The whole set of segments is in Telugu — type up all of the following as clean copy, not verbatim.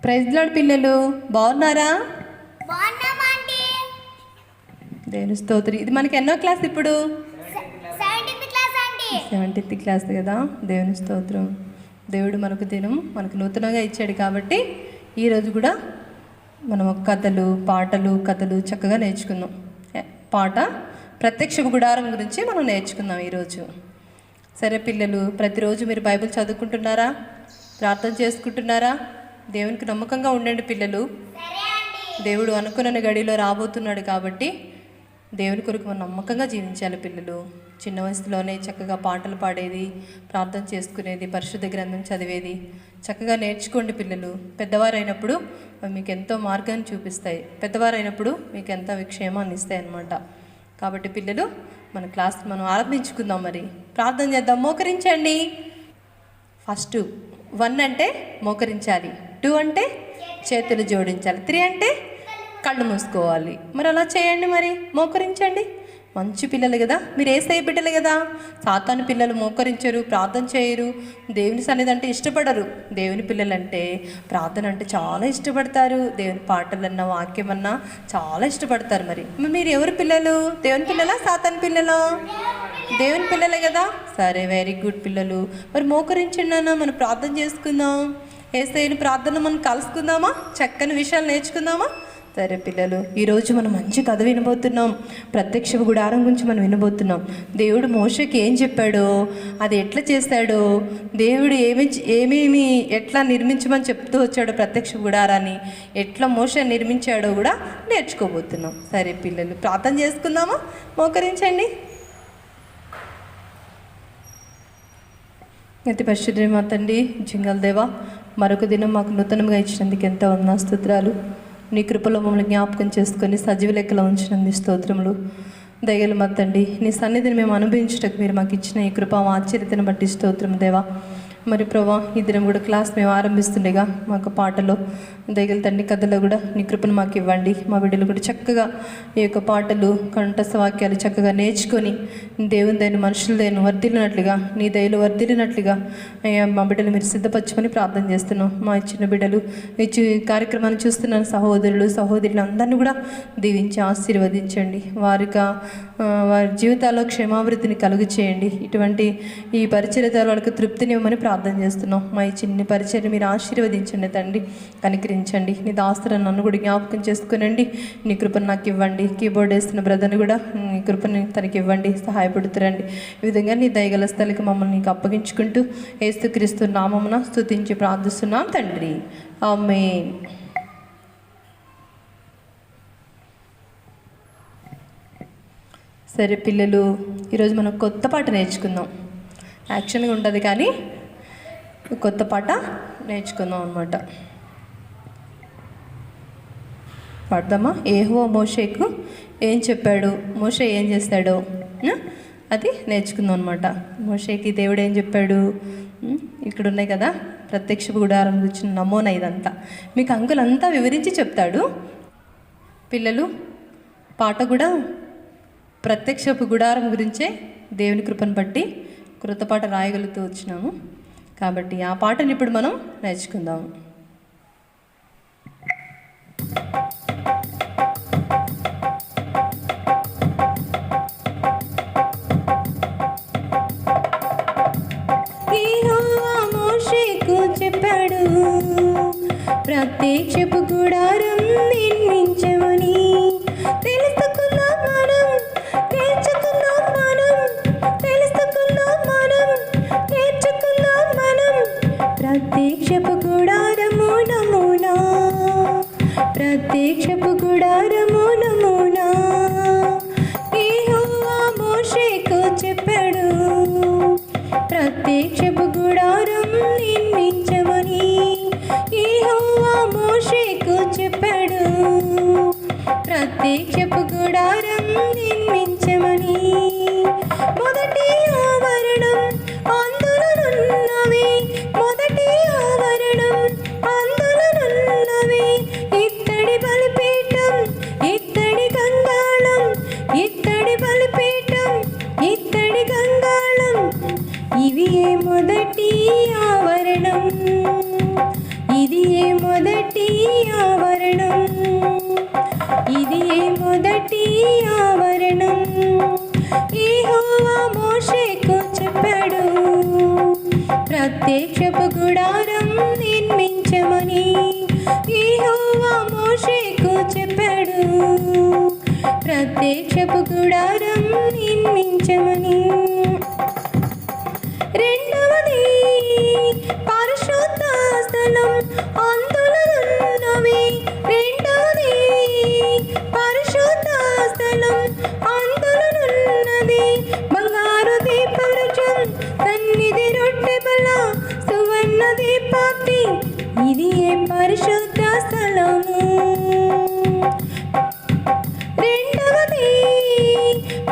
ప్రైజ్ లార్డ్ పిల్లలు, బాగున్నారా? దేవుని స్తోత్రం. ఇది మనకి ఎన్నో క్లాస్ ఇప్పుడు? 7th క్లాస్ కదా. దేవుని స్తోత్రం. దేవుడు మనకు దినం మనకు నూతనంగా ఇచ్చాడు కాబట్టి ఈరోజు కూడా మనం కథలు చక్కగా నేర్చుకుందాం. పాట ప్రత్యక్ష గుడారం గురించి మనం నేర్చుకుందాం ఈరోజు. సరే పిల్లలు, ప్రతిరోజు మీరు బైబిల్ చదువుకుంటున్నారా? ప్రార్థన చేసుకుంటున్నారా? దేవునికి నమ్మకంగా ఉండండి పిల్లలు. దేవుడు అనుకున్న గడిలో రాబోతున్నాడు కాబట్టి దేవుని కొరకు మనం నమ్మకంగా జీవించాలి పిల్లలు. చిన్న వయసులోనే చక్కగా పాటలు పాడేది, ప్రార్థన చేసుకునేది, పరిశుద్ధ గ్రంథం చదివేది చక్కగా నేర్చుకోండి పిల్లలు. పెద్దవారైనప్పుడు మీకు ఎంతో మార్గాన్ని చూపిస్తాయి. పెద్దవారైనప్పుడు మీకు ఎంతో విక్షేమాన్ని ఇస్తాయి అన్నమాట. కాబట్టి పిల్లలు, మన క్లాస్ మనం ఆరంభించుకుందాం. మరి ప్రార్థన చేద్దాం. మోకరించండి. ఫస్ట్ 1 అంటే మోకరించాలి, 2 అంటే చేతులు జోడించాలి, 3 అంటే కళ్ళు మూసుకోవాలి. మరి అలా చేయండి. మరి మోకరించండి. మంచి పిల్లలు కదా, మీరు యేసయ్య బిడ్డలు కదా. సాతాను పిల్లలు మోకరించరు, ప్రార్థన చేయరు, దేవుని సన్నిధి అంటే ఇష్టపడరు. దేవుని పిల్లలంటే ప్రార్థన అంటే చాలా ఇష్టపడతారు. దేవుని పాటలన్నా వాక్యమన్నా చాలా ఇష్టపడతారు. మరి మీరు ఎవరు పిల్లలు? దేవుని పిల్లలా సాతాను పిల్లలా? దేవుని పిల్లలే కదా. సరే, వెరీ గుడ్ పిల్లలు. మరి మోకరించండి అన్న, మనం ప్రార్థన చేసుకుందాం. యేసయ్యని ప్రార్థన మనం కలుసుకుందామా? చక్కని విషయాలు నేర్చుకుందామా? సరే పిల్లలు, ఈరోజు మనం మంచి కథ వినబోతున్నాం. ప్రత్యక్ష గుడారం గురించి మనం వినబోతున్నాం. దేవుడు మోషేకి ఏం చెప్పాడో, అది ఎట్లా చేశాడో, దేవుడు ఏమేమి ఎట్లా నిర్మించమని చెప్తూ వచ్చాడో, ప్రత్యక్ష గుడారాన్ని ఎట్లా మోషే నిర్మించాడో కూడా నేర్చుకోబోతున్నాం. సరే పిల్లలు, ప్రార్థన చేసుకుందామా? మోకరించండి. అతి పరిశుద్ధ మా తండ్రి, జింగల్ దేవా, మరొక దినం మాకు నూతనంగా ఇచ్చినందుకు ఎంతో స్తోత్రాలు. నీ కృపలో మమ్మల్ని జ్ఞాపకం చేసుకొని సజీవ లెక్కలో ఉంచినందుకు స్తోత్రములు. దయగల మా తండ్రి, నీ సన్నిధిని మేము అనుభవించటకు మీరు మాకు ఇచ్చిన ఈ కృప ఆశ్చర్యతను బట్టి స్తోత్రం దేవా. మరి ప్రభా, ఈ దినం కూడా క్లాస్ మేము ఆరంభిస్తుండగా మాకు పాటలో దయగల తండ్రి, కథలో కూడా నీ కృపను మాకు ఇవ్వండి. మా బిడ్డలు కూడా చక్కగా ఈ యొక్క పాటలు, కంఠస్థ వాక్యాలు చక్కగా నేర్చుకొని దేవుని దయను, మనుషుల దయను వర్ధిల్లినట్లుగా, నీ దయలు వర్ధిల్లినట్లుగా మా బిడ్డలు మీరు సిద్ధపరచుకొని ప్రార్థన చేస్తున్నాం. మా చిన్న బిడ్డలు ఈ కార్యక్రమాన్ని చూస్తున్న సహోదరులు సహోదరులు అందరినీ కూడా దీవించి ఆశీర్వదించండి. వారి జీవితాల్లో క్షేమాభివృద్ధిని కలుగు చేయండి. ఇటువంటి ఈ పరిచర్య వాళ్ళకి తృప్తినివ్వమని ప్రార్థన చేస్తున్నాం. మా ఈ చిన్ని పరిచర్య మీరు ఆశీర్వదించండి తండ్రి, కనికరించండి. నీ దాస్తులను నన్ను కూడా జ్ఞాపకం చేసుకునండి. నీ కృపను నాకు ఇవ్వండి. కీబోర్డ్ వేస్తున్న బ్రదర్ని కూడా నీ కృపను తనకి ఇవ్వండి, సహాయపడుతురండి. ఈ విధంగా నీ దయగల స్థలికి మమ్మల్ని నీకు అప్పగించుకుంటూ యేసుక్రీస్తు నామమున స్తుతించి ప్రార్థిస్తున్నాం తండ్రి, ఆమేన్. సరే పిల్లలు, ఈరోజు మనం కొత్త పాట నేర్చుకుందాం. యాక్షన్గా ఉంటుంది కానీ కొత్త పాట నేర్చుకుందాం అన్నమాట. పాడదామా? యెహోవా మోషేకు ఏం చెప్పాడు, మోషే ఏం చేస్తాడో అది నేర్చుకుందాం అనమాట. మోషేకి దేవుడు ఏం చెప్పాడు? ఇక్కడ ఉన్నాయి కదా, ప్రత్యక్ష గుడారం గురించి నమూనా ఇదంతా మీకు అంకులంతా వివరించి చెప్తాడు. పిల్లలు, పాట కూడా ప్రత్యక్షపు గుడారం గురించే దేవుని కృపను బట్టి కృత పాట రాయగలుగుతూ వచ్చినాము. కాబట్టి ఆ పాటను ఇప్పుడు మనం నేర్చుకుందాము. యెహోవా మోషేకు చెప్పాడు, ప్రత్యక్షపు గుడారం నిర్మించమని. తెలుసుకుందాం మనం, నేర్చుకుందాం మనం, తెలుసుకుందాం మనం, నేర్చుకుందాం మనం. ప్రత్యక్షపు గుడారము నమూనా, ప్రత్యక్షపు గుడారము నమూనా. యెహోవా మోషేకు చెప్పాడు, ప్రత్యక్షపు గుడారం నిర్మించమని. యెహోవా మోషేకు చెప్పాడు, ప్రత్యక్షపు గుడారం నిర్మించమని. మొదటి ఆవరణం అందులోనున్నవి, మొదటి ఆవరణం అందులోనున్నవి. ఇత్తడి బలిపీఠం, ఇత్తడి గంగాళం, ఇత్తడి బలిపీఠం, ఇత్తడి గంగాళం. ఇవి మొదటి ఆవరణం, ఇది ఏ మొదటి ఆవరణం, ఇది ఏ మొదటి ఆవరణం. యెహోవా మోషేకు చెప్పాడు, ప్రత్యక్షపు గుడారం నిర్మించమని. యెహోవా మోషేకు చెప్పాడు, ప్రత్యక్షపు గుడారం నిర్మించమని. రెండవది పరిశుద్ధ స్థలం, అందులో ఉన్నవి. రెండవది పరిశుద్ధ స్థలం, అందులో ఉన్నది బంగారు దీపవృక్షం, సన్నిధి రొట్టె బల్ల, సువర్ణ దీపాగ్ని. ఇది ఏ పరిశుద్ధ స్థలము. రెండవది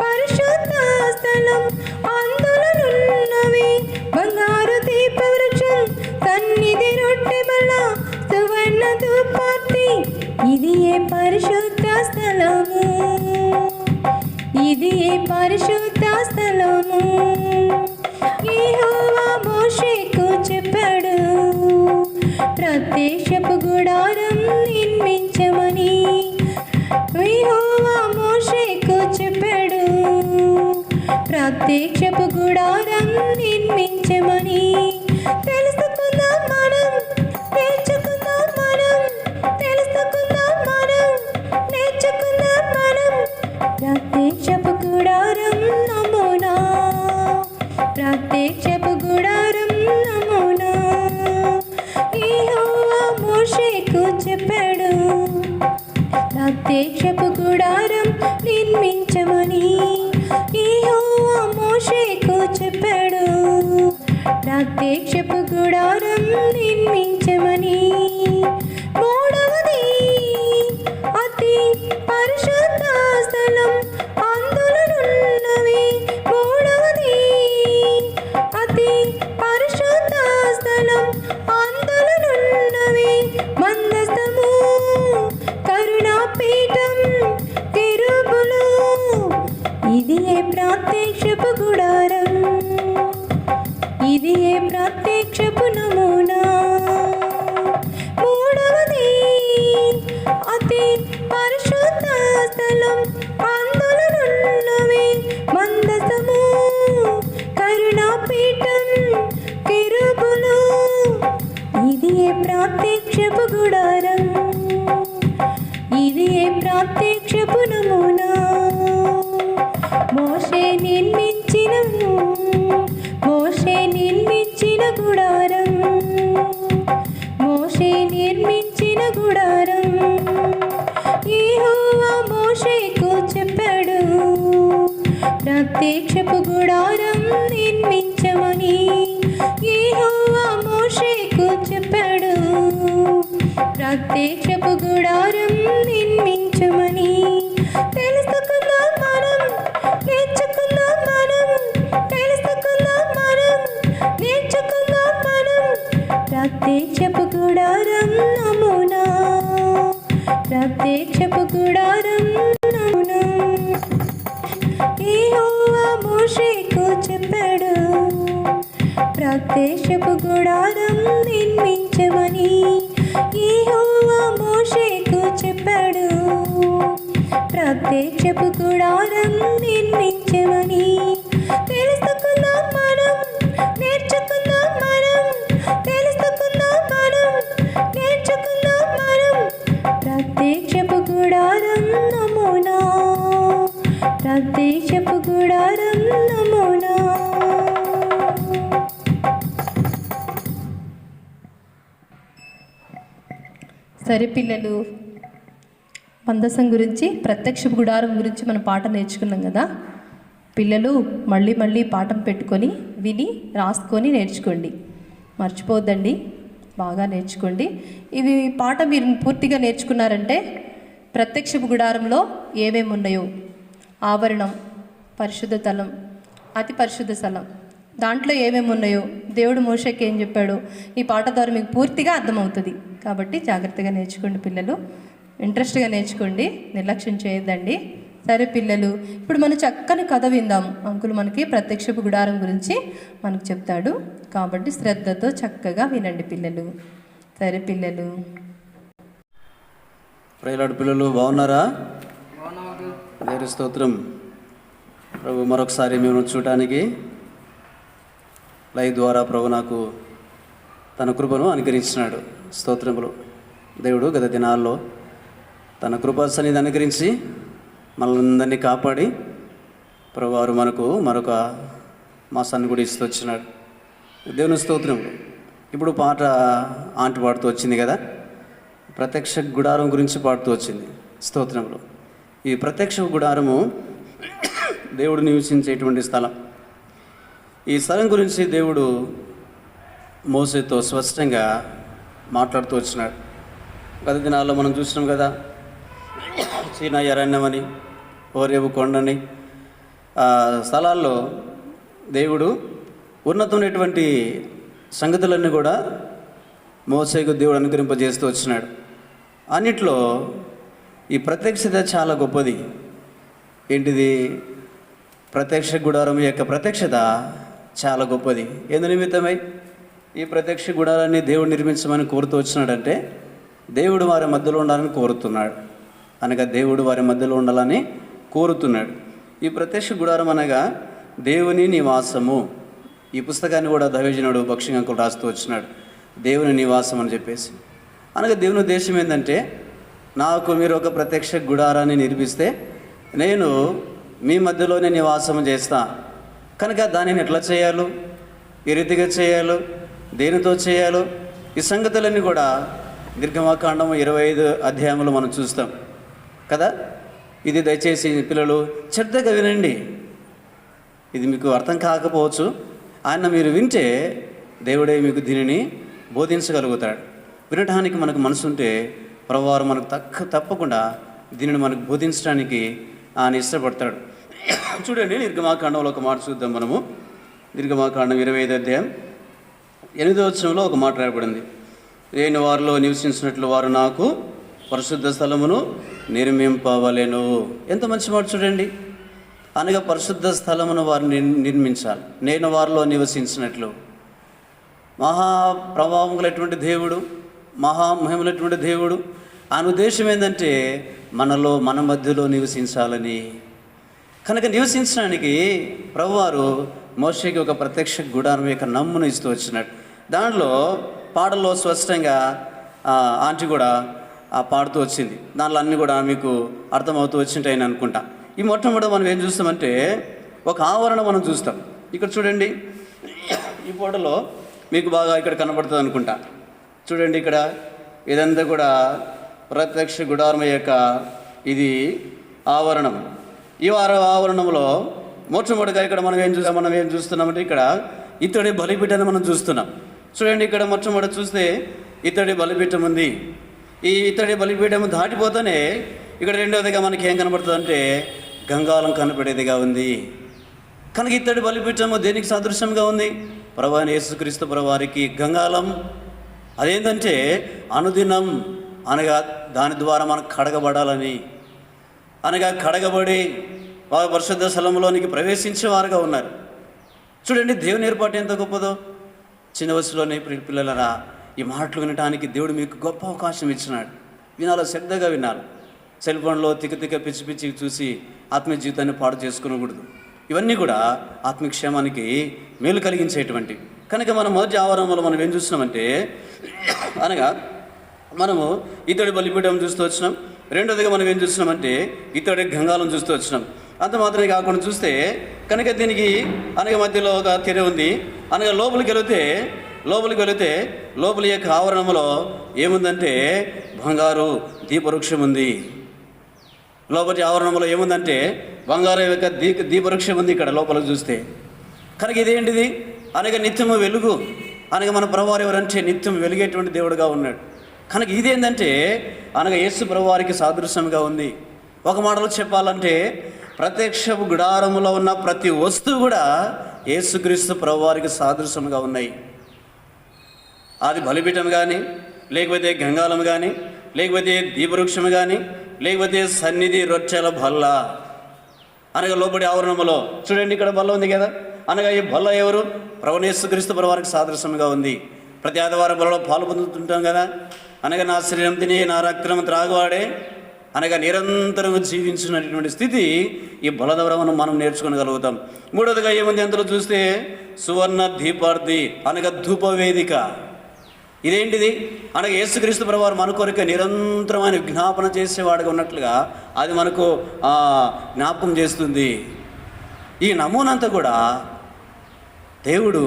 పరిశుద్ధ స్థలం, అందులో ఉన్నవి బంగారు దీపవృక్షం, సన్నిధి రొట్టె బల్ల, సువర్ణ ధూపాగ్ని. ఇది ఏ పరిశుద్ధ స్థలము. ఇది ఏ పరిశుద్ధ స్థలము. యెహోవా మోషేకు చెప్పాడు, ప్రత్యక్షపు గుడారం నిర్మించమని. యెహోవా మోషేకు చెప్పాడు, ప్రత్యక్షపు గుడారం నిర్మించమని. తెలుసుకుందాం మనం, నేర్చుకుందాం మనం, తెలుసుకుందాం మనం, నేర్చుకుందాం మనం. ప్రత్యక్షపు గుడారం నమూనా, ప్రత్యక్షపు గుడారం నమూనా. యెహోవా మోషేకు చెప్పాడు, ప్రత్యక్షపు గుడారం నిర్మించమని. యెహోవా మోషేకు చెప్పాడు, ప్రత్యక్షపు గుడారం నిర్మించమని. మూడవది అతి పరిశుద్ధ స్థలం, అందులో ఉన్నవి. మూడవది అతి పరిశుద్ధ స్థలం, అందులో ఉన్నవి మందస్తము, కరుణాపీఠం, కెరూబులు. ఇది ఏ ప్రత్యక్షపు గుడారం, ఇది ఏ ప్రత్యక్షపు నమూనా. మూడవది అతి పరిశుద్ధ స్థలం, అందులో ఉన్నవి మందసము, కరుణాపీఠం, కెరూబులు. ఇది ఏ ప్రత్యక్షపు గుడారం, ఇది ఏ ప్రత్యక్షపు నమూనా. మోషే నిర్మించిన గుడారం, మోషే నిర్మించిన గుడారం. యెహోవా మోషేకు చెప్పాడు, ప్రత్యక్షపు గుడారం నిర్మించమని. యెహోవా మోషేకు చెప్పాడు, ప్రత్యక్షపు గుడారం నిర్మించమని. తెలుసుకుందాం మనం, నేర్చుకుందాం మనం, తెలుసుకుందాం మనం, నేర్చుకుందాం మనం. ప్రత్యక్షపు గుడారం నమూనా, ప్రత్యక్షపు గుడారం నమూనా. యెహోవా మోషేకు చెప్పాడు, ప్రత్యక్షపు గుడారం నిర్మించమని. యెహోవా మోషేకు చెప్పాడు, ప్రత్యక్షపు గుడారం నిర్మించమని. తెలుసుకుందాం మనం, నేర్చుకుందాం మనం, తెలుసుకుందాం మనం, నేర్చుకుందాం మనం. ప్రత్యక్షపు గుడారం నమూనా, ప్రత్యక్షపు గుడారం నమూనా. సరే పిల్లలు, మందసం గురించి, ప్రత్యక్ష గుడారం గురించి మనం పాఠం నేర్చుకున్నాం కదా. పిల్లలు మళ్ళీ మళ్ళీ పాఠం పెట్టుకొని విని రాసుకొని నేర్చుకోండి, మర్చిపోద్దండి. బాగా నేర్చుకోండి. ఇవి పాఠం మీరు పూర్తిగా నేర్చుకున్నారంటే ప్రత్యక్ష గుడారంలో ఏమేమి ఉన్నాయో, ఆవరణం, పరిశుద్ధ స్థలం, అతి పరిశుద్ధ స్థలం, దాంట్లో ఏమేమి ఉన్నాయో, దేవుడు మోషేకి ఏం చెప్పాడో ఈ పాట ద్వారా మీకు పూర్తిగా అర్థమవుతుంది. కాబట్టి జాగ్రత్తగా నేర్చుకోండి పిల్లలు, ఇంట్రెస్ట్గా నేర్చుకోండి, నిర్లక్ష్యం చేయొద్దండి. సరే పిల్లలు, ఇప్పుడు మనం చక్కని కథ విందాం. అంకుల్ మనకి ప్రత్యక్షపు గుడారం గురించి మనకు చెప్తాడు. కాబట్టి శ్రద్ధతో చక్కగా వినండి పిల్లలు. సరే పిల్లలు, ప్రేలాడు పిల్లలు బాగున్నారా? దేవుని స్తోత్రం. ప్రభు మరొకసారి మేము చూడటానికి లైవ్ ద్వారా ప్రభు నాకు తన కృపను అనుగ్రహించినాడు. స్తోత్రములు. దేవుడు గత దినాల్లో తన కృప సన్నిధి అనుగ్రహించి మనల్ని కాపాడి ప్రభు వారు మనకు మరొక మాసాన్ని కూడా ఇస్తూ వచ్చినాడు. దేవుని స్తోత్రములు. ఇప్పుడు పాట ఆంటి పాడుతూ వచ్చింది కదా, ప్రత్యక్ష గుడారం గురించి పాడుతూ వచ్చింది. స్తోత్రములు. ఈ ప్రత్యక్ష గుడారము దేవుడు నివసించేటువంటి స్థలం. ఈ స్థలం గురించి దేవుడు మోసేతో స్పష్టంగా మాట్లాడుతూ వచ్చినాడు. గత దినాల్లో మనం చూసినాం కదా, చీనా అరణ్యమని, ఓరేవు కొండని, ఆ స్థలాల్లో దేవుడు ఉన్నతమైనటువంటి సంగతులన్నీ కూడా మోసేకు దేవుడు అనుగ్రహింపజేస్తూ వచ్చినాడు. అన్నిట్లో ఈ ప్రత్యక్షత చాలా గొప్పది. ఏంటిది? ప్రత్యక్ష గుడారం యొక్క ప్రత్యక్షత చాలా గొప్పది. ఎందు నిమిత్తమై ఈ ప్రత్యక్ష గుడారాన్ని దేవుడు నిర్మించమని కోరుతూ వచ్చినాడంటే దేవుడు వారి మధ్యలో ఉండాలని కోరుతున్నాడు. అనగా దేవుడు వారి మధ్యలో ఉండాలని కోరుతున్నాడు. ఈ ప్రత్యక్ష గుడారం అనగా దేవుని నివాసము. ఈ పుస్తకాన్ని కూడా దైవజనుడు భక్షింగంకులు రాస్తూ వచ్చినాడు, దేవుని నివాసం అని చెప్పేసి. అనగా దేవుని ఉద్దేశం ఏంటంటే, నాకు మీరు ఒక ప్రత్యక్ష గుడారాన్ని నిర్మిస్తే నేను మీ మధ్యలోనే నివాసం చేస్తా. కనుక దానిని ఎట్లా చేయాలో, ఏ రీతిగా చేయాలో, దేనితో చేయాలో, ఈ సంగతులన్నీ కూడా నిర్గమకాండం 25 అధ్యాయంలో మనం చూస్తాం కదా. ఇది దయచేసి పిల్లలు శ్రద్ధగా వినండి. ఇది మీకు అర్థం కాకపోవచ్చు, ఆయన మీరు వింటే దేవుడే మీకు దీనిని బోధించగలుగుతాడు. వినటానికి మనకు మనసు ఉంటే ప్రభువారు మనకు తప్పకుండా దీనిని మనకు బోధించడానికి ఆయన ఇష్టపడతాడు. చూడండి, నిర్గమాకాండంలో ఒక మాట చూద్దాం మనము. నిర్గమాకాండం 25 అధ్యాయం 8వ వచనంలో ఒక మాట రాయబడింది. నేను వారిలో నివసించినట్లు వారు నాకు పరిశుద్ధ స్థలమును నిర్మింపవలెను. ఎంత మంచి మాట చూడండి. అనగా పరిశుద్ధ స్థలమును వారు నిర్మించాలి. నేను వారిలో నివసించినట్లు. మహాప్రభావం గలటువంటి దేవుడు, మహామహిమలటువంటి దేవుడు. ఆయన ఉద్దేశం ఏంటంటే మనలో, మన మధ్యలో నివసించాలని. కనుక నివసించడానికి ప్రభువారు మోషేకి ఒక ప్రత్యక్ష గుడారం యొక్క నమ్మును ఇస్తూ వచ్చినాడు. దాంట్లో పాటల్లో స్పష్టంగా ఆంటీ కూడా పాడుతూ వచ్చింది. దాంట్లో అన్నీ కూడా మీకు అర్థమవుతూ వచ్చింటాయని అనుకుంటా. ఈ మొట్టమొదటి మనం ఏం చూస్తామంటే ఒక ఆవరణ మనం చూస్తాం. ఇక్కడ చూడండి, ఈ ఫోటోలో మీకు బాగా ఇక్కడ కనబడుతుంది అనుకుంటా. చూడండి, ఇక్కడ ఇదంతా కూడా ప్రత్యక్ష గుడారం యొక్క ఇది ఆవరణం. ఈ ఆవరణంలో మొట్టమొదటిగా ఇక్కడ మనం ఏం చూస్తున్నామంటే ఇక్కడ ఇత్తడి బలిపీఠాన్ని మనం చూస్తున్నాం. చూడండి, ఇక్కడ మొట్టమొదటి చూస్తే ఇత్తడి బలిపీఠం ఉంది. ఈ ఇత్తడి బలిపీఠం దాటిపోతేనే ఇక్కడ రెండవదిగా మనకి ఏం కనబడుతుంది అంటే గంగాళం కనపడేదిగా ఉంది. కనుక ఇత్తడి బలిపీఠము దేనికి సాదృశ్యంగా ఉంది? ప్రభువైన యేసుక్రీస్తు ప్రభువారికి గంగాళం. అదేంటంటే అనుదినం, అనగా దాని ద్వారా మనం కడగబడాలని, అనగా కడగబడి వారు పరిశుద్ధ స్థలంలోనికి ప్రవేశించేవారుగా ఉన్నారు. చూడండి, దేవుని ఏర్పాటు ఎంత గొప్పదో. చిన్న వయసులోనే పిల్లలరా, ఈ మాటలు వినడానికి దేవుడు మీకు గొప్ప అవకాశం ఇచ్చినాడు. వినాలో, శ్రద్ధగా వినాలి. సెల్ ఫోన్లో తిక్క పిచ్చి పిచ్చి చూసి ఆత్మీయ జీవితాన్ని పాడు చేసుకునకూడదు. ఇవన్నీ కూడా ఆత్మీయ క్షేమానికి మేలు కలిగించేటువంటివి. కనుక మనం మొదటి ఆవరణంలో మనం ఏం చూస్తున్నామంటే, అనగా మనము ఇతడి బలిపీఠం చూస్తూ వచ్చినాం. రెండోదిగా మనం ఏం చూస్తున్నామంటే ఇతడి గంగాళం చూస్తూ వచ్చినాం. అంత మాత్రమే కాకుండా చూస్తే కనుక దీనికి అనగా మధ్యలో ఒక తెర ఉంది. అనగా లోపలికి వెళితే లోపలి యొక్క ఆవరణంలో ఏముందంటే బంగారు దీపవృక్షం ఉంది. లోపలి ఆవరణంలో ఏముందంటే బంగారు యొక్క దీపవృక్షం ఉంది ఇక్కడ లోపలికి చూస్తే. కనుక ఇదేంటిది? అనగా నిత్యము వెలుగు. అనగా మన ప్రభువారు ఎవరంటే నిత్యం వెలిగేటువంటి దేవుడుగా ఉన్నాడు. కనుక ఇదేంటంటే అనగా యేసు ప్రభువారికి సాదృశ్యంగా ఉంది. ఒక మాటలో చెప్పాలంటే ప్రత్యక్ష గుడారములో ఉన్న ప్రతి వస్తువు కూడా యేసుక్రీస్తు ప్రభువారికి సాదృశ్యంగా ఉన్నాయి. అది బలిపీఠం కానీ, లేకపోతే గంగాళం కానీ, లేకపోతే దీపవృక్షం కానీ, లేకపోతే సన్నిధి రొట్టెల బల్ల. అనగా లోపలి ఆవరణములో చూడండి, ఇక్కడ బల్ల ఉంది కదా. అనగా ఈ బల్ల ఎవరు? ప్రభువైన యేసుక్రీస్తు ప్రభువారికి సాదృశ్యంగా ఉంది. ప్రతి ఆదివారం బలలో పాలు పొందుతుంటాం కదా. అనగా నా శరీరం తిని నా రక్తం త్రాగువాడే అనగా నిరంతరం జీవించినటువంటి స్థితి ఈ బల ద్వారా మనం నేర్చుకోగలుగుతాం. మూడవదిగా ఏముంది అందులో చూస్తే సువర్ణ దీపార్థి అనగా ధూపవేదిక. ఇదేంటిది అనగా యేసుక్రీస్తు ప్రభువారు మన కొరకు నిరంతరమైన విజ్ఞాపన చేసేవాడుగా ఉన్నట్లుగా అది మనకు జ్ఞాపకం చేస్తుంది. ఈ నమూనంతా కూడా దేవుడు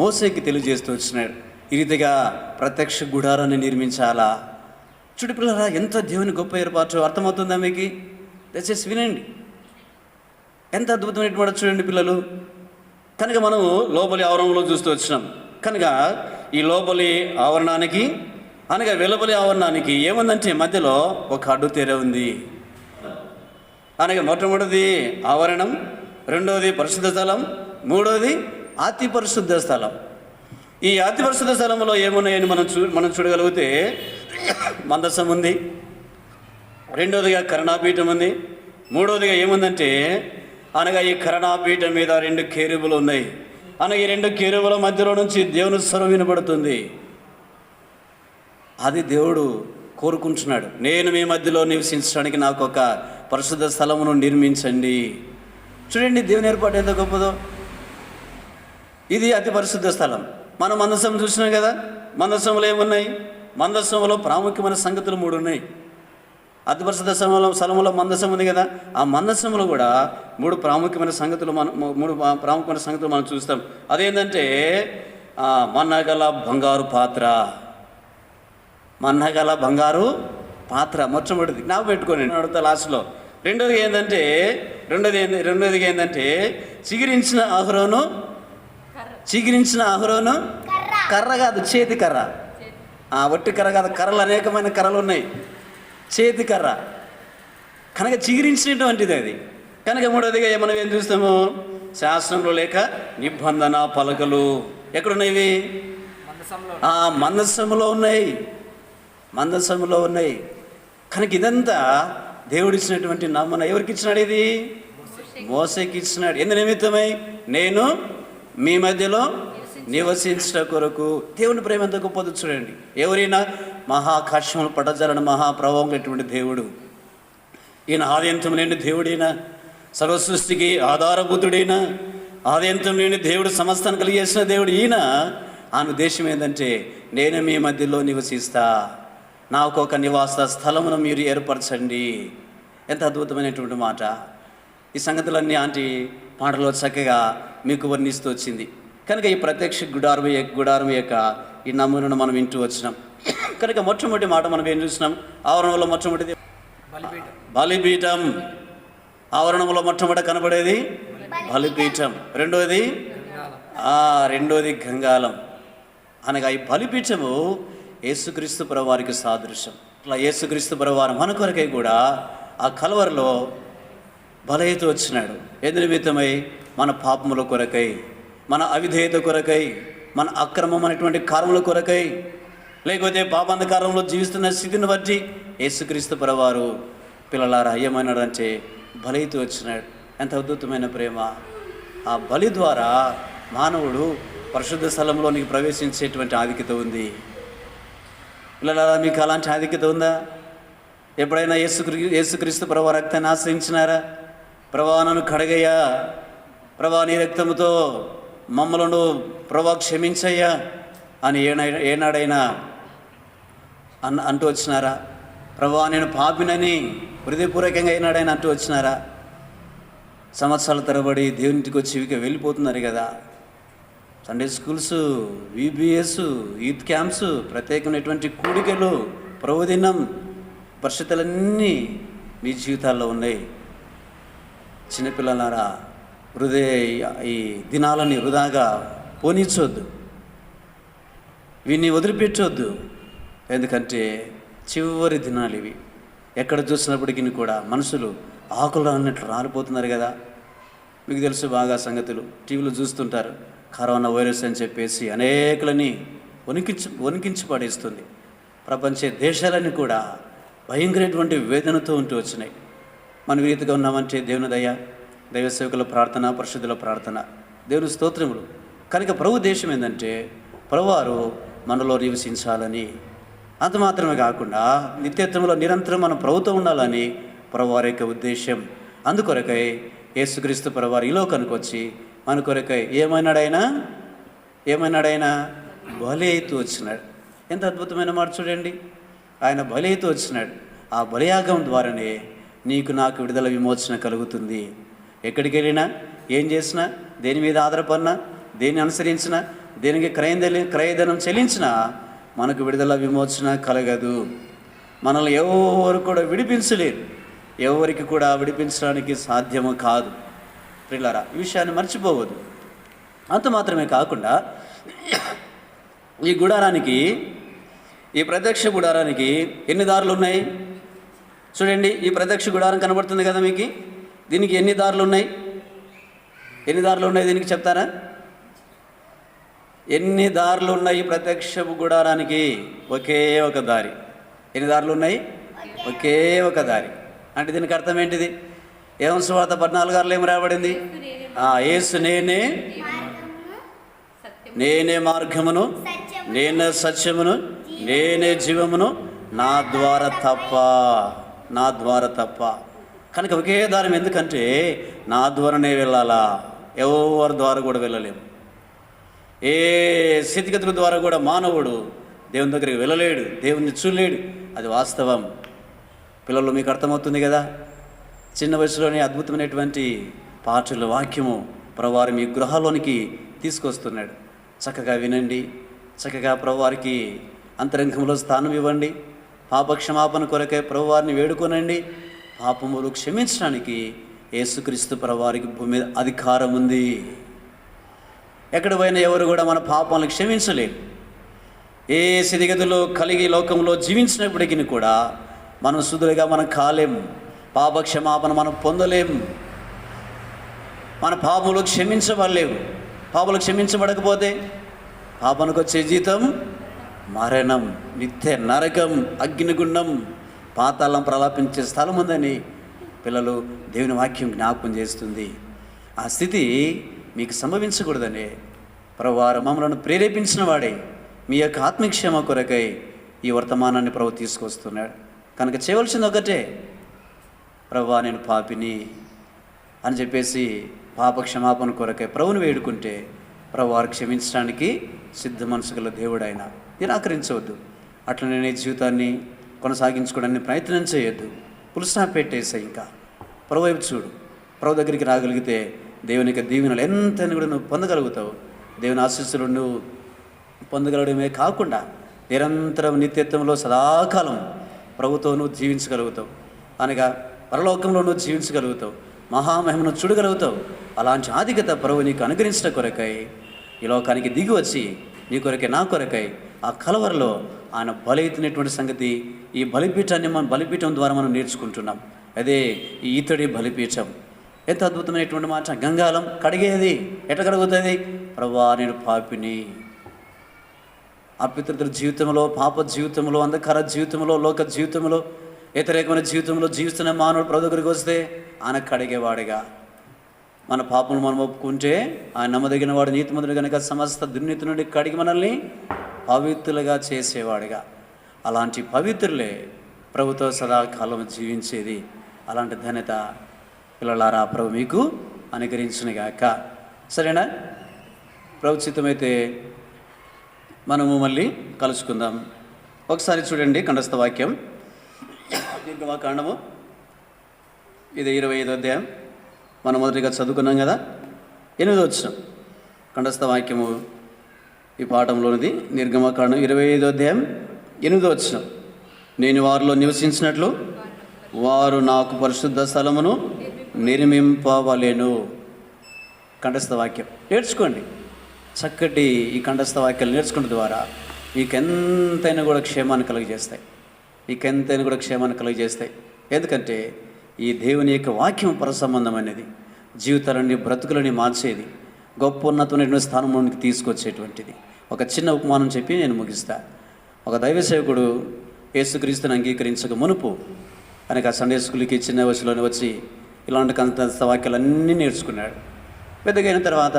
మోసేకి తెలియజేస్తూ వచ్చినాడు. ఈ రీతిగా ప్రత్యక్ష గుడారాన్ని నిర్మించాలా. చూడు పిల్లరా, ఎంత దేవుని గొప్ప ఏర్పాటు అర్థమవుతుందా మీకు? దయచేసి వినండి, ఎంత అద్భుతమైనటువంటి చూడండి పిల్లలు. కనుక మనం లోపలి ఆవరణలో చూస్తూ వచ్చినాం. కనుక ఈ లోపలి ఆవరణానికి అనగా వెలుపలి ఆవరణానికి ఏముందంటే మధ్యలో ఒక అడ్డుతెర ఉంది. అనగా మొట్టమొదటిది ఆవరణం, రెండవది పరిశుద్ధ స్థలం, మూడవది అతి పరిశుద్ధ స్థలం. ఈ అతి పరిశుద్ధ స్థలంలో ఏమున్నాయని మనం చూడగలిగితే మందసం ఉంది, రెండవదిగా కరుణాపీఠం ఉంది, మూడవదిగా ఏముందంటే అనగా ఈ కరుణాపీఠం మీద 2 కేరుబులు ఉన్నాయి. అనగా ఈ 2 కేరుబుల మధ్యలో నుంచి దేవుని స్వరం వినబడుతుంది. అది దేవుడు కోరుకుంటున్నాడు, నేను మీ మధ్యలో నివసించడానికి నాకు ఒక పరిశుద్ధ స్థలమును నిర్మించండి. చూడండి దేవుని ఏర్పాటు ఎంత గొప్పదో. ఇది అతి పరిశుద్ధ స్థలం. మనం మందసం చూసినాం కదా. మందసంలో ఏమున్నాయి? మందసంలో ప్రాముఖ్యమైన సంగతులు 3 ఉన్నాయి. అతి పరిశుద్ధ స్థలంలో మందసం ఉంది కదా. ఆ మందసంలో కూడా 3 ప్రాముఖ్యమైన సంగతులు మనం చూస్తాం. అదేంటంటే మన్నగల బంగారు పాత్ర. మన్నగల బంగారు పాత్ర మొట్టమొదటిది జ్ఞాపకం పెట్టుకోండి అడుగుతా లాస్ట్లో. రెండోదిగా ఏంటంటే చిగిరించిన అహరోను కర్ర కాదు, చేతి కర్ర. వట్టి కర్ర కాదు, కర్రలు అనేకమైన కర్రలు ఉన్నాయి. చేతి కర్ర కనుక చిగిరించినటువంటిది అది. కనుక మూడవదిగా మనం ఏం చూస్తాము? శాస్త్రంలో లేక నిబంధన పలకలు. ఎక్కడున్నాయి? మందసములో ఉన్నాయి. కనుక ఇదంతా దేవుడిచ్చినటువంటి నమూన. ఎవరికి ఇచ్చినాడు? ఇది మోసేకి ఇచ్చినాడు. ఎందు నిమిత్తమై? నేను మీ మధ్యలో నివసించట కొరకు. దేవుని ప్రేమ ఎంత గొప్పదో చూడండి. ఎవరైనా మహాకాశములు పట్టజాలని మహాప్రభావమైనటువంటి దేవుడు ఈయన. ఆద్యంతం లేని దేవుడైనా, సర్వసృష్టికి ఆధారభూతుడైనా, ఆద్యంతం లేని దేవుడు, సమస్తాన్ని కలిగేసిన దేవుడు ఈయన. ఆ ఉద్దేశం ఏంటంటే నేను మీ మధ్యలో నివసిస్తా, నాకు ఒక నివాస స్థలమును మీరు ఏర్పరచండి. ఎంత అద్భుతమైనటువంటి మాట. ఈ సంగతులన్నీ ఆంటీ పాటలో చక్కగా మీకు వర్ణిస్తూ వచ్చింది. కనుక ఈ ప్రత్యక్ష గుడారం యొక్క ఈ నమూనను మనం వింటూ వచ్చినాం. కనుక మొట్టమొదటి మాట మనం ఏం చూసినాం? ఆవరణంలో మొట్టమొదటిది బలిపీఠం. ఆవరణంలో మొట్టమొదటి కనబడేది బలిపీఠం. రెండోది గంగాలం. అనగా ఈ బలిపీఠము యేసుక్రీస్తు ప్రభువారికి సాదృశ్యం. అట్లా యేసుక్రీస్తు ప్రభువారు మన కొరకై కూడా ఆ కల్వరిలో బలైతూ వచ్చినాడు. ఎందు నిమిత్తమై? మన పాపముల కొరకై, మన అవిధేయత కొరకై, మన అక్రమమైనటువంటి కార్యముల కొరకై, లేకపోతే పాపాంధకారంలో జీవిస్తున్న స్థితిని బట్టి యేసుక్రీస్తు ప్రభువారు పిల్లలారా ఏమన్నాడంటే బలైతూ వచ్చినాడు. ఎంత అద్భుతమైన ప్రేమ. ఆ బలి ద్వారా మానవుడు పరిశుద్ధ స్థలంలోనికి ప్రవేశించేటువంటి ఆధిక్యత ఉంది. పిల్లలారా మీకు అలాంటి ఆధిక్యత ఉందా? ఎప్పుడైనా యేసుక్రీస్తు ప్రభువు రక్తాన్ని ఆశ్రయించినారా? ప్రభువా నన్ను కడగయ్యా, ప్రభువా నీ రక్తముతో మమ్మలను ప్రభువా క్షమించయ్యా అని ఏనాడైనా అంటూ వచ్చినారా? ప్రభువా నేను పాపినని హృదయపూర్వకంగా ఏనాడైనా అంటూ వచ్చినారా? సంవత్సరాల తరబడి దేవునింటికి వచ్చి వెళ్ళిపోతున్నారు కదా. Sunday schools, VBS, youth camps, ప్రత్యేకమైనటువంటి కూడికలు, ప్రభుదినం, పరిస్థితులన్నీ మీ జీవితాల్లో ఉన్నాయి. చిన్నపిల్లలారా ఈ దినాలని వృధాగా పోనించవద్దు, వీన్ని వదిలిపెట్టవద్దు. ఎందుకంటే చివరి దినాలు ఇవి. ఎక్కడ చూసినప్పటికీ కూడా మనుషులు ఆకులు అన్నట్లు రాలిపోతున్నారు కదా. మీకు తెలుసు బాగా సంగతులు, టీవీలో చూస్తుంటారు. కరోనా వైరస్ అని చెప్పేసి అనేకులని వణికించి పడేస్తుంది. ప్రపంచ దేశాలన్నీ కూడా భయంకరమైనటువంటి వేదనతో ఉంటూ వచ్చినాయి. మనం ఈ రీతిగా ఉన్నామంటే దేవుని దయ, దైవ సేవకుల ప్రార్థన, పరిశుద్ధుల ప్రార్థన, దేవుని స్తోత్రములు. కనుక ప్రభు దేశం ఏంటంటే ప్రభువారు మనలో నివసించాలని, అంత మాత్రమే కాకుండా నిత్యత్వంలో నిరంతరం మనం ప్రభుతో ఉండాలని ప్రభువారి యొక్క ఉద్దేశం. అందుకొరకై యేసుక్రీస్తు ప్రభువారు ఈ లోకానికి వచ్చి మన కొరకై ఏమైనాడైనా బలి అయితూ వచ్చినాడు. ఎంత అద్భుతమైన మాట చూడండి. ఆయన బలి అయితూ వచ్చినాడు. ఆ బలియాగం ద్వారానే నీకు నాకు విడుదల విమోచన కలుగుతుంది. ఎక్కడికి వెళ్ళినా, ఏం చేసినా, దేని మీద ఆధారపడినా, దేన్ని అనుసరించినా, దేనికి క్రయధనం చెల్లించినా మనకు విడుదల విమోచన కలగదు. మనల్ని ఎవరు కూడా విడిపించలేరు. ఎవరికి కూడా విడిపించడానికి సాధ్యము కాదు. ప్రియులారా, ఈ విషయాన్ని మర్చిపోవద్దు. అంత మాత్రమే కాకుండా ఈ గుడారానికి, ఈ ప్రత్యక్ష గుడారానికి ఎన్ని దారులు ఉన్నాయి చూడండి. ఈ ప్రత్యక్ష గుడారం కనబడుతుంది కదా మీకు. దీనికి ఎన్ని దారులు ఉన్నాయి? దీనికి చెప్తారా? ఎన్ని దారులు ఉన్నాయి ఈ ప్రత్యక్ష గుడారానికి? ఒకే ఒక దారి. ఎన్ని దారులు ఉన్నాయి? ఒకే ఒక దారి. అంటే దీనికి అర్థం ఏంటిది? యోహాను సువార్త 14:6 ఏమి రాబడింది? యేసు నేనే మార్గమును, నేనే సత్యమును, నేనే జీవమును, నా ద్వారా తప్ప. కనుక ఒకే దారం. ఎందుకంటే నా ద్వారానే వెళ్ళాలా, ఎవరి ద్వారా కూడా వెళ్ళలేము. ఏ స్థితిగతుల ద్వారా కూడా మానవుడు దేవుని దగ్గరికి వెళ్ళలేడు, దేవుణ్ణి చూడలేడు. అది వాస్తవం. పిల్లలు, మీకు అర్థమవుతుంది కదా. చిన్న వయసులోనే అద్భుతమైనటువంటి పాటలు, వాక్యము ప్రభువారు మీ గృహాల్లోనికి తీసుకొస్తున్నాడు. చక్కగా వినండి. చక్కగా ప్రభువారికి అంతరంగంలో స్థానం ఇవ్వండి. పాపక్షమాపణ కొరకై ప్రభువారిని వేడుకొనండి. పాపములు క్షమించడానికి యేసుక్రీస్తు ప్రభువారికి భూమి మీద అధికారం ఉంది. ఎక్కడ పోయినా ఎవరు కూడా మన పాపాలను క్షమించలేరు. ఏ స్థితిగతులు కలిగి లోకంలో జీవించినప్పటికీ కూడా మనం శుద్ధులుగా మనం కాలేము. పాపక్షమాపణ మనం పొందలేము. మన పాపములు క్షమించబడలేవు. పాపలు క్షమించబడకపోతే పాపానికి వచ్చే జీతం మరణం, నిత్య నరకం, అగ్నిగుండం, పాతాళం ప్రలాపించే స్థలం ఉందని పిల్లలు దేవుని వాక్యం జ్ఞాపకం చేస్తుంది. ఆ స్థితి మీకు సంభవించకూడదని ప్రభువారు మమ్మలను ప్రేరేపించిన వాడే మీ యొక్క ఆత్మక్షేమ కొరకై ఈ వర్తమానాన్ని ప్రభు తీసుకొస్తున్నాడు. కనుక చేయవలసింది ఒకటే, ప్రభువా నేను పాపిని అని చెప్పేసి పాపక్షమాపణ కొరకై ప్రభుని వేడుకుంటే ప్రభువారు క్షమించడానికి సిద్ధ మనసు గల దేవుడు ఆయన. నిరాకరించవద్దు. అట్లనే నీ జీవితాన్ని కొనసాగించుకోవడానికి ప్రయత్నం చేయొద్దు. పులుస్టాప్ పెట్టేసా. ఇంకా ప్రభు వైపు చూడు. ప్రభు దగ్గరికి రాగలిగితే దేవుని యొక్క దీవెనలు ఎంతైనా కూడా నువ్వు పొందగలుగుతావు. దేవుని ఆశీస్సులు నువ్వు పొందగలగడమే కాకుండా నిరంతరం నిత్యత్వంలో సదాకాలం ప్రభుతో నువ్వు జీవించగలుగుతావు. అనగా పరలోకంలో నువ్వు జీవించగలుగుతావు. మహామహిమను చూడగలుగుతావు. అలాంటి ఆధిక్యత ప్రభు నీకు అనుగ్రహించడం కొరకై ఈ లోకానికి దిగి వచ్చి నీ కొరకై, నా కొరకై ఆ కలవరలో ఆయన బలైతున్నటువంటి సంగతి ఈ బలిపీఠం ద్వారా మనం నేర్చుకుంటున్నాం. అదే ఈ ఇతడి బలిపీఠం. ఎంత అద్భుతమైనటువంటి మాట. గంగాలం కడిగేది ఎట్లా కడుగుతుంది? ప్రభువా నేను పాపిని. అపితృతుల జీవితంలో, పాప జీవితంలో, అంధకార జీవితంలో, లోక జీవితంలో, వ్యతిరేకమైన జీవితంలో జీవిస్తున్న మానవుడు ప్రభు దగ్గరికి వస్తే ఆయన కడిగేవాడిగా, మన పాపను మనం ఒప్పుకుంటే ఆయన నమ్మదగిన వాడు, నీతిమంతుడు కనుక సమస్త దుర్నీతి నుండి కడిగి మనల్ని పవిత్రులుగా చేసేవాడిగా. అలాంటి పవిత్రులే ప్రభుతో సదాకాలం జీవించేది. అలాంటి ధన్యత పిల్లలారా ప్రభు మీకు అనుగ్రహించునుగాక. సరేనా? ప్రభు చిత్తమైతే మనము మళ్ళీ కలుసుకుందాం. ఒకసారి చూడండి కంఠస్థ వాక్యం, నిర్గమకాండము, ఇది 25వ అధ్యాయం. మనం మొదటిగా చదువుకున్నాం కదా. 8వ వచనం కంఠస్థ వాక్యము ఈ పాఠంలోనిది. నిర్గమకాండం 25వ అధ్యాయం 8వ వచనం. నేను వారిలో నివసించినట్లు వారు నాకు పరిశుద్ధ స్థలమును నిర్మింపవలెను. కంఠస్థ వాక్యం నేర్చుకోండి. చక్కటి ఈ కంఠస్థ వాక్యాలు నేర్చుకోవడం ద్వారా మీకెంతైనా కూడా క్షేమాన్ని కలుగజేస్తాయి. ఎందుకంటే ఈ దేవుని యొక్క వాక్యం పరసంబంధమైనది. జీవితాలని, బ్రతుకులని మార్చేది, గొప్ప ఉన్నతమైనటువంటి స్థానంలోనికి తీసుకొచ్చేటువంటిది. ఒక చిన్న ఉపమానం చెప్పి నేను ముగిస్తా. ఒక దైవ సేవకుడు యేసుక్రీస్తుని అంగీకరించక మునుపు ఆయనకు ఆ సండే స్కూల్కి చిన్న వయసులోనే వచ్చి ఇలాంటి కంఠస్థ వాక్యాలన్నీ నేర్చుకున్నాడు. పెద్దగైన తర్వాత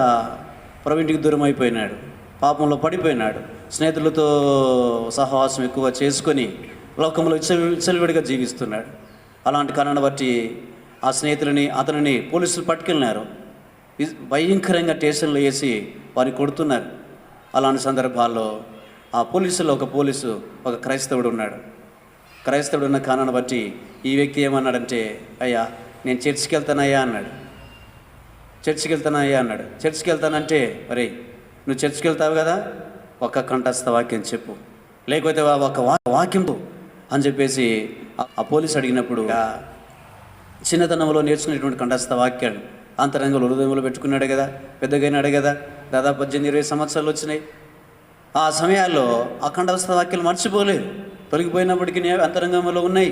ప్రభు ఇంటికి దూరం అయిపోయినాడు. పాపంలో పడిపోయినాడు. స్నేహితులతో సహవాసం ఎక్కువ చేసుకొని లోకంలో విచ్చలవిడిగా జీవిస్తున్నాడు. అలాంటి కారణాన్ని బట్టి ఆ స్నేహితులని అతనిని పోలీసులు పట్టుకెళ్ళినారు. భయంకరంగా స్టేషన్లో వేసి వారిని కొడుతున్నారు. అలాంటి సందర్భాల్లో ఆ పోలీసులో ఒక క్రైస్తవుడు ఉన్నాడు. క్రైస్తవుడు ఉన్న కారణాన్ని బట్టి ఈ వ్యక్తి ఏమన్నాడంటే, అయ్యా నేను చర్చికి వెళ్తానయ్యా అన్నాడు. చర్చికి వెళ్తానంటే, మరి నువ్వు చర్చికి వెళ్తావు కదా, ఒక కంఠస్థ వాక్యం చెప్పు, లేకపోతే ఒక వాక్యం అని చెప్పేసి ఆ పోలీసు అడిగినప్పుడు చిన్నతనంలో నేర్చుకునేటువంటి కంఠస్థ వాక్యాలు అంతరంగంలో హృదయంలో పెట్టుకున్నాడు కదా, పెద్దగైనాడు కదా, దాదాపు 18-20 సంవత్సరాలు వచ్చినాయి. ఆ సమయాల్లో ఆ కంఠస్థ వాక్యాలు మర్చిపోలేదు. తొలగిపోయినప్పటికీ అంతరంగంలో ఉన్నాయి.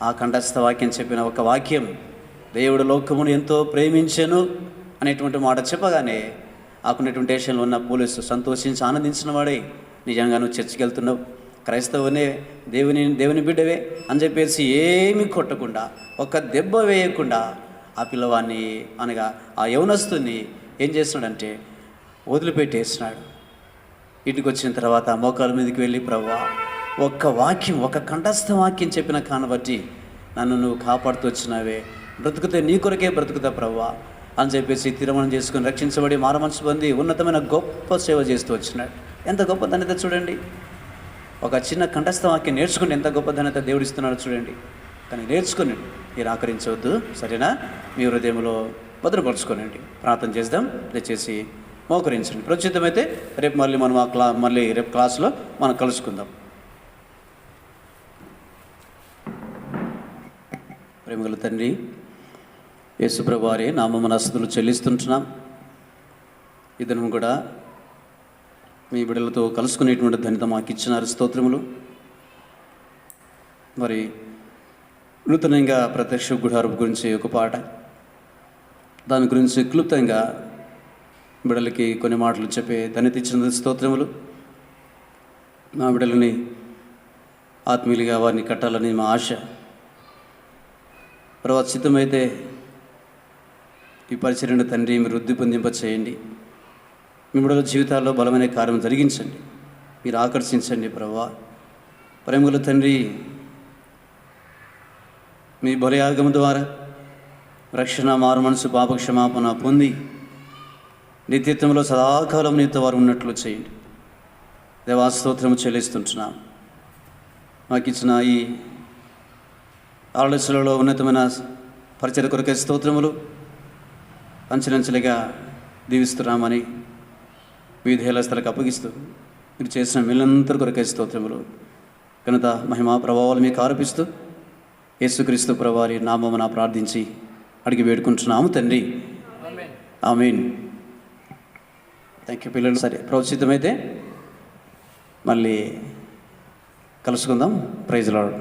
ఆ కంఠస్థ వాక్యం చెప్పిన ఒక వాక్యం, దేవుడు లోకమును ఎంతో ప్రేమించెను అనేటువంటి మాట చెప్పగానే ఆకున్నటువంటి దేశంలో ఉన్న పోలీసు సంతోషించి ఆనందించిన వాడే, నిజంగా నువ్వు చర్చికి వెళ్తున్నావు, క్రైస్తవునే, దేవుని బిడ్డవే అని చెప్పేసి ఏమీ కొట్టకుండా, ఒక దెబ్బ వేయకుండా ఆ పిల్లవాడిని అనగా ఆ యవనస్తుని ఏం చేస్తున్నాడంటే వదిలిపెట్టేసినాడు. ఇంటికి వచ్చిన తర్వాత మోకాల మీదకి వెళ్ళి, ప్రభువా ఒక్క వాక్యం, ఒక కంఠస్థ వాక్యం చెప్పిన కానబట్టి నన్ను నువ్వు కాపాడుతూ వచ్చినావే, బ్రతుకుతే నీ కొరకే బ్రతుకుతా ప్రభువా అని చెప్పేసి తీర్మానం చేసుకుని రక్షించబడి మారమనసు పొంది ఉన్నతమైన గొప్ప సేవ చేస్తూ వచ్చినాడు. ఎంత గొప్ప ధన్యత చూడండి. ఒక చిన్న కంఠస్థ వాక్యం నేర్చుకుని ఎంత గొప్ప ధన్యత దేవుడు ఇస్తున్నాడు చూడండి. కానీ నేర్చుకుని మీరు ఆకరించవద్దు, సరేనా? మీ హృదయంలో భద్రపరుచుకోనండి. ప్రార్థన చేద్దాం. దయచేసి మోకరించండి. ప్రస్తుతమైతే రేపు మళ్ళీ మనం మళ్ళీ రేపు క్లాసులో మనం కలుసుకుందాం. ప్రేమగల తండ్రి యేసుప్రభు వారి నామమున స్తుతులు చెల్లిస్తుంటున్నాం. ఈ దినం కూడా మీ బిడ్డలతో కలుసుకునేటువంటి ధన్యత మాకు ఇచ్చినారు, స్తోత్రములు. మరి నూతనంగా ప్రత్యక్ష గుడారపు గురించి ఒక పాట, దాని గురించి క్లుప్తంగా బిడ్డలకి కొన్ని మాటలు చెప్పే ధన్యత ఇచ్చిన స్తోత్రములు. మా బిడ్డలని ఆత్మీయులుగా వారిని కట్టాలని మా ఆశ. తర్వాత చిత్తమైతే ఈ పరిచర్యను తండ్రి మీరు వృద్ధి పొందింప చేయండి. మీ బిడ్డల జీవితాల్లో బలమైన కార్యం జరిగించండి, మీరు ఆకర్షించండి ప్రభువా. ప్రేమగల తండ్రి, మీ బలియాగము ద్వారా రక్షణ, మారు మనసు, పాపక్షమాపణ పొంది నిత్యత్వంలో సదాకాలం నీతో వారు ఉన్నట్లు చేయండి. దేవా స్తోత్రము చెల్లిస్తుంటున్నాం. మాకు ఇచ్చిన ఈ ఆలోచనలో ఉన్నతమైన పరిచయ కొరకే స్తోత్రములు. అంచెలంచెలుగా దీవిస్తున్నామని వివిధ స్థలకు అప్పగిస్తూ మీరు చేసిన మేలంతరి కొరకే స్తోత్రములు, ఘనత, మహిమ, ప్రభావాలు మీకు ఆరోపిస్తూ యేసుక్రీస్తు ప్రభువారి నామమున ప్రార్థించి అడిగి వేడుకుంటున్నాము తండ్రి. ఆమేన్. థ్యాంక్ యూ పిల్లలు. సరే, ప్రోత్సితమైతే మళ్ళీ కలుసుకుందాం. Praise lord.